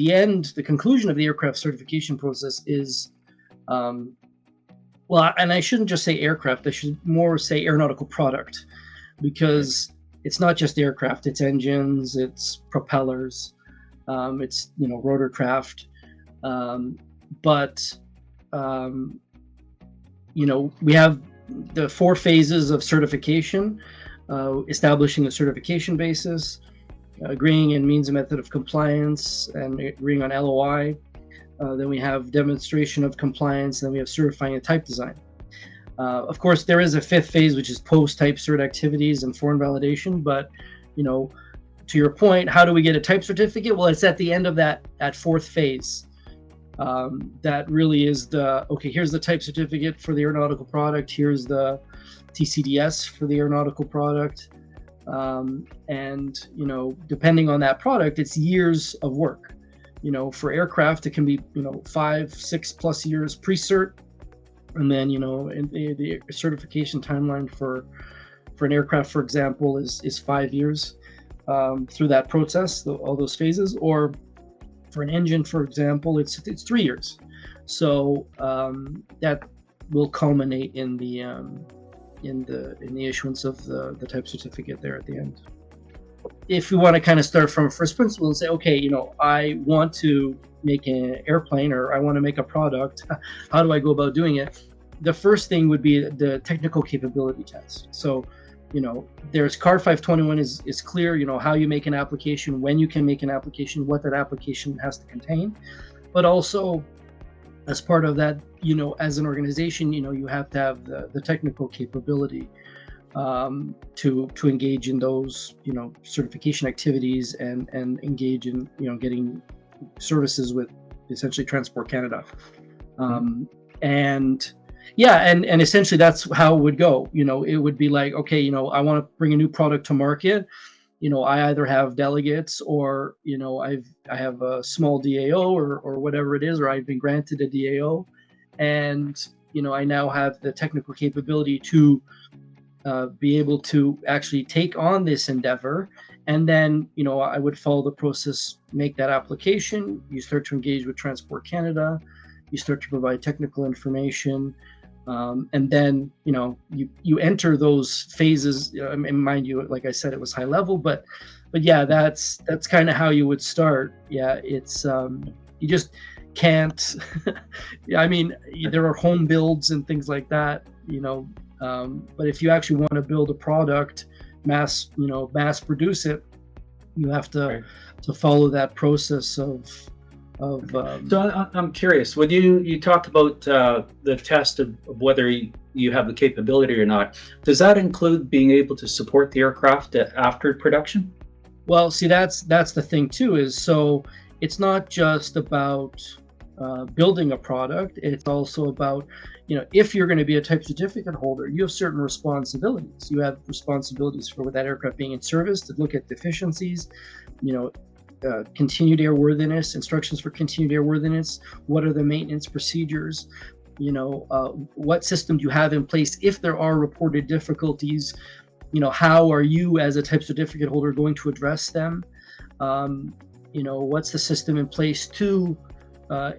the conclusion of the aircraft certification process is, well, and I shouldn't just say aircraft, I should more say aeronautical product, because it's not just aircraft, it's engines, it's propellers, it's, rotorcraft, but we have the 4 phases of certification, establishing the certification basis, agreeing in means and method of compliance, and agreeing on LOI. Then we have demonstration of compliance, and then we have certifying a type design. Of course, there is a 5th phase, which is post-type cert activities and foreign validation. But, to your point, how do we get a type certificate? Well, it's at the end of that 4th phase. That really is here's the type certificate for the aeronautical product. Here's the TCDS for the aeronautical product. And, depending on that product, it's years of work. For aircraft, it can be, 5-6+ years pre-cert. And then, the certification timeline for an aircraft, for example, is 5 years through that process, all those phases. Or for an engine, for example, it's 3 years. So that will culminate in the issuance of the type certificate there at the end. If we want to kind of start from first principle and say, okay, I want to make an airplane, or I want to make a product, how do I go about doing it? The first thing would be the technical capability test. So, there's CARD 521 is clear, how you make an application, when you can make an application, what that application has to contain. But also, as part of that, as an organization, you have to have the technical capability to engage in those, certification activities and engage in, getting services with essentially Transport Canada. And essentially that's how it would go. It would be like, okay, I want to bring a new product to market. I either have delegates, or, I have a small DAO or whatever it is, or I've been granted a DAO, and, I now have the technical capability to be able to actually take on this endeavor. And then, I would follow the process, make that application. You start to engage with Transport Canada. You start to provide technical information. And then, you enter those phases. And mind you, like I said, it was high level, but yeah, that's kind of how you would start. Yeah, it's you just can't. I mean, there are home builds and things like that, but if you actually want to build a product, mass produce it, you have to follow that process of. So I'm curious, when you talked about the test of whether you have the capability or not, does that include being able to support the aircraft after production? Well, see, that's the thing too, is so it's not just about building a product. It's also about, if you're going to be a type certificate holder, you have certain responsibilities. You have responsibilities for that aircraft being in service, to look at deficiencies, continued airworthiness, instructions for continued airworthiness. What are the maintenance procedures? What system do you have in place if there are reported difficulties? How are you as a type certificate holder going to address them? What's the system in place to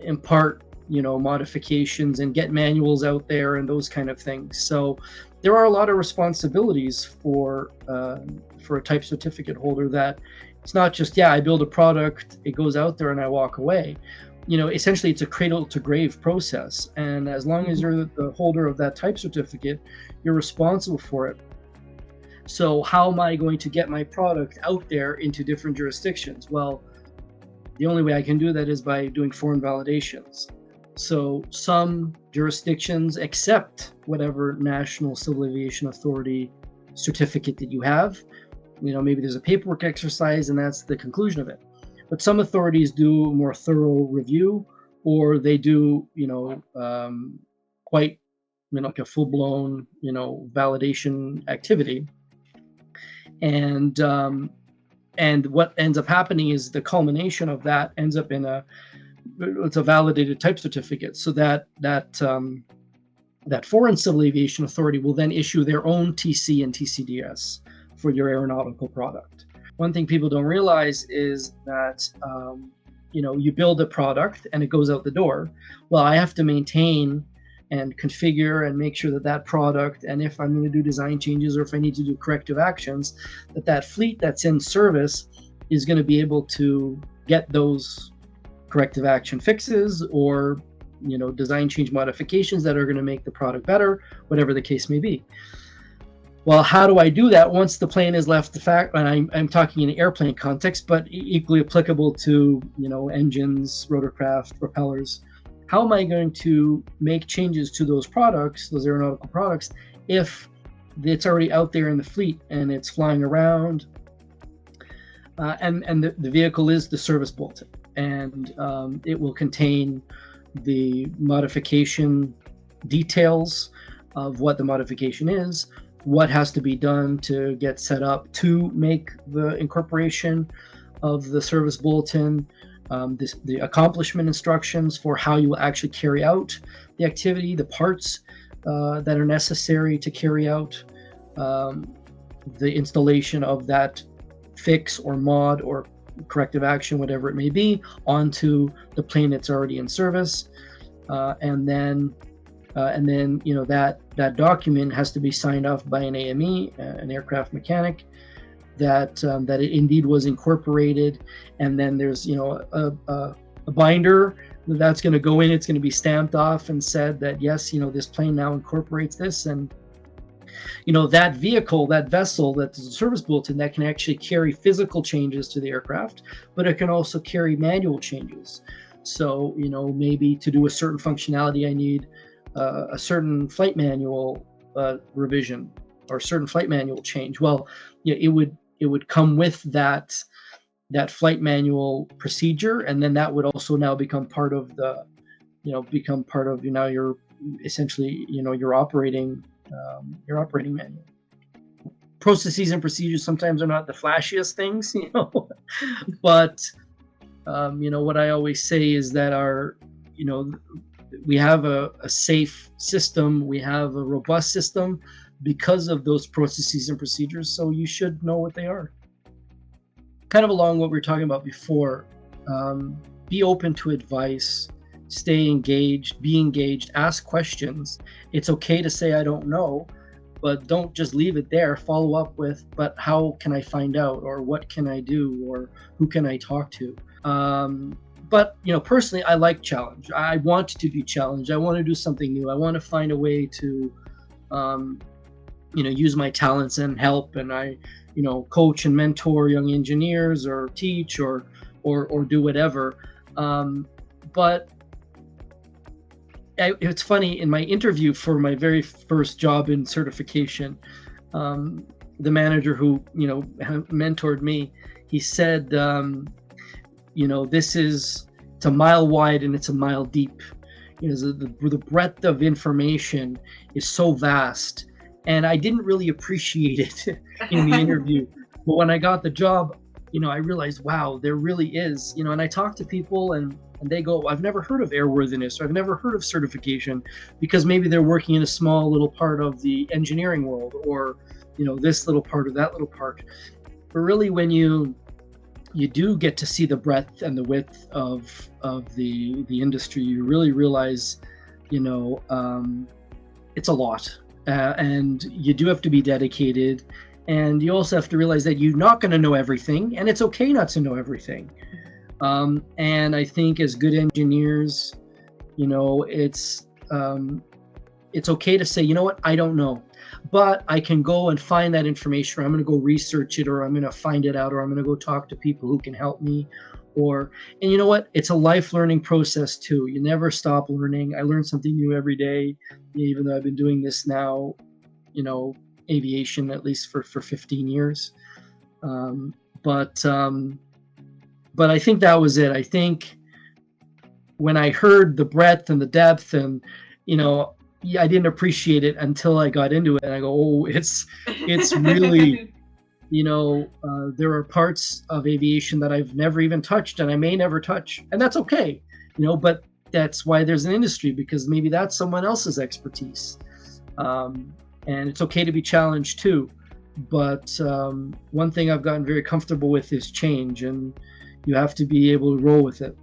impart, modifications and get manuals out there and those kind of things. So there are a lot of responsibilities for a type certificate holder, that it's not just, I build a product, it goes out there and I walk away. Essentially it's a cradle to grave process. And as long as you're the holder of that type certificate, you're responsible for it. So how am I going to get my product out there into different jurisdictions? Well, the only way I can do that is by doing foreign validations. So some jurisdictions accept whatever National Civil Aviation Authority certificate that you have. Maybe there's a paperwork exercise and that's the conclusion of it. But some authorities do a more thorough review, or they do, quite, like a full-blown, validation activity. And what ends up happening is the culmination of that ends up in it's a validated type certificate. So that foreign civil aviation authority will then issue their own TC and TCDS for your aeronautical product. One thing people don't realize is that you build a product and it goes out the door. Well, I have to maintain and configure and make sure that that product, and if I'm going to do design changes or if I need to do corrective actions, that fleet that's in service is going to be able to get those corrective action fixes or design change modifications that are going to make the product better, whatever the case may be. Well, how do I do that once the plane has left the factory? And I'm talking in an airplane context, but equally applicable to engines, rotorcraft, propellers. How am I going to make changes to those products, those aeronautical products, if it's already out there in the fleet and it's flying around, and the vehicle is the service bulletin, and it will contain the modification details of what the modification is, what has to be done to get set up to make the incorporation of the service bulletin, the accomplishment instructions for how you will actually carry out the activity, the parts that are necessary to carry out the installation of that fix or mod or corrective action, whatever it may be, onto the plane that's already in service, and then that document has to be signed off by an AME, an aircraft mechanic, that it indeed was incorporated, and then there's a binder that's going to go in. It's going to be stamped off and said that yes, this plane now incorporates this, and that vehicle, that vessel, that's a service bulletin, that can actually carry physical changes to the aircraft, but it can also carry manual changes. So maybe to do a certain functionality, I need a certain flight manual revision or certain flight manual change. Well, it would come with that flight manual procedure, and then that would also now become part of the your essentially your operating manual. Processes and procedures sometimes are not the flashiest things, but what I always say is that we have a safe system, we have a robust system because of those processes and procedures, so you should know what they are. Kind of along what we were talking about before, be open to advice, stay engaged, be engaged, ask questions. It's okay to say I don't know, but don't just leave it there. Follow up with, but how can I find out, or what can I do, or who can I talk to? But personally, I like challenge. I want to be challenged. I want to do something new. I want to find a way to use my talents and help, and I coach and mentor young engineers, or teach, or do whatever. But it's funny, in my interview for my very first job in certification, the manager who mentored me, he said, it's a mile wide and it's a mile deep. The breadth of information is so vast, and I didn't really appreciate it in the interview. But when I got the job, I realized, wow, there really is, and I talk to people and they go, I've never heard of airworthiness, or I've never heard of certification, because maybe they're working in a small little part of the engineering world, or this little part or that little part. But really, when you do get to see the breadth and the width of the industry, you really realize, it's a lot, and you do have to be dedicated, and you also have to realize that you're not going to know everything, and it's okay not to know everything. And I think as good engineers, it's okay to say, what, I don't know, but I can go and find that information, or I'm going to go research it, or I'm going to find it out, or I'm going to go talk to people who can help me. And you know what? It's a life learning process too. You never stop learning. I learn something new every day, even though I've been doing this now, aviation, at least for 15 years. But I think that was it. I think when I heard the breadth and the depth, and I didn't appreciate it until I got into it, and I go, oh, it's really, there are parts of aviation that I've never even touched, and I may never touch, and that's okay, but that's why there's an industry, because maybe that's someone else's expertise, and it's okay to be challenged too. But one thing I've gotten very comfortable with is change, and you have to be able to roll with it.